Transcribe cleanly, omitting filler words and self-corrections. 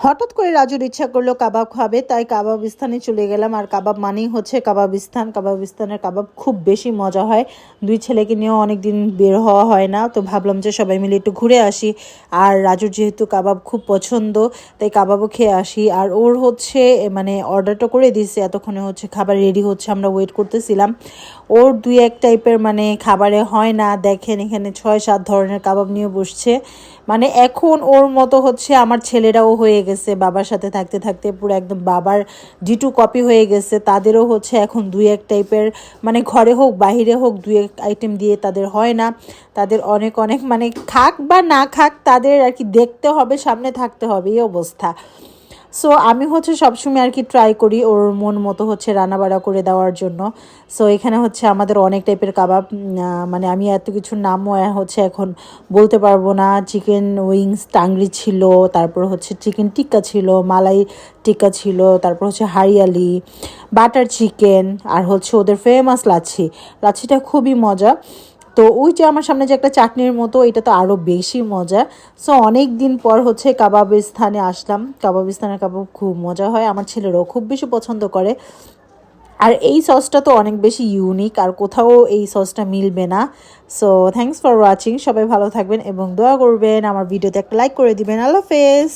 হঠাৎ করে রাজুর ইচ্ছা করলো কাবাব খাবে, তাই কাবাবিস্তানে চলে গেলাম। আর কাবাব মানেই হচ্ছে কাবাবিস্তান। কাবাবিস্তানের কাবাব খুব বেশি মজা হয়। দুই ছেলেকে নিয়েও অনেকদিন বের হওয়া হয় না, তো ভাবলাম যে সবাই মিলে একটু ঘুরে আসি। আর রাজুর যেহেতু কাবাব খুব পছন্দ, তাই কাবাবও খেয়ে আসি। আর ওর হচ্ছে মানে অর্ডারটা করে দিয়েছে, এতক্ষণে হচ্ছে খাবার রেডি হচ্ছে, আমরা ওয়েট করতেছিলাম। ওর দুই এক টাইপের মানে খাবারে হয় না, দেখেন এখানে 6-7 ধরনের কাবাব নিয়ে বসছে। মানে এখন ওর মতো হচ্ছে আমার ছেলেরাও হয়ে গেছে, বাবার সাথে থাকতে থাকতে পুরো একদম বাবার ডিটু কপি হয়ে গেছে। তাদেরও হচ্ছে এখন দুই এক টাইপের, মানে ঘরে হোক বাহিরে হোক দুই এক আইটেম দিয়ে তাদের হয় না। তাদের অনেক অনেক মানে খাক বা না খাক, তাদের আর কি দেখতে হবে, সামনে থাকতে হবে, এই অবস্থা। সো আমি হচ্ছে সবসময় আর কি ট্রাই করি ওর মন মতো হচ্ছে রান্নাবাড়া করে দেওয়ার জন্য। সো এখানে হচ্ছে আমাদের অনেক টাইপের কাবাব, মানে আমি এত কিছুর নামও হচ্ছে এখন বলতে পারবো না। চিকেন উইংস টাংরি ছিল, তারপর হচ্ছে চিকেন টিক্কা ছিল, মালাই টিক্কা ছিল, তারপর হচ্ছে হারিয়ালি, বাটার চিকেন, আর হচ্ছে ওদের ফেমাস লাচ্ছি। লাচ্ছিটা খুবই মজা। তো ওই যে আমার সামনে যে একটা চাটনির মতো, এটা তো আরও বেশি মজা। সো অনেক দিন পর হচ্ছে কাবাবিস্তানে আসলাম। কাবাবিস্তানের কাবাব খুব মজা হয়, আমার ছেলেরাও খুব বেশি পছন্দ করে। আর এই সসটা তো অনেক বেশি ইউনিক, আর কোথাও এই সসটা মিলবে না। সো থ্যাংকস ফর ওয়াচিং, সবাই ভালো থাকবেন এবং দোয়া করবেন, আমার ভিডিওতে একটা লাইক করে দিবেন। আল্লাহ হাফেজ।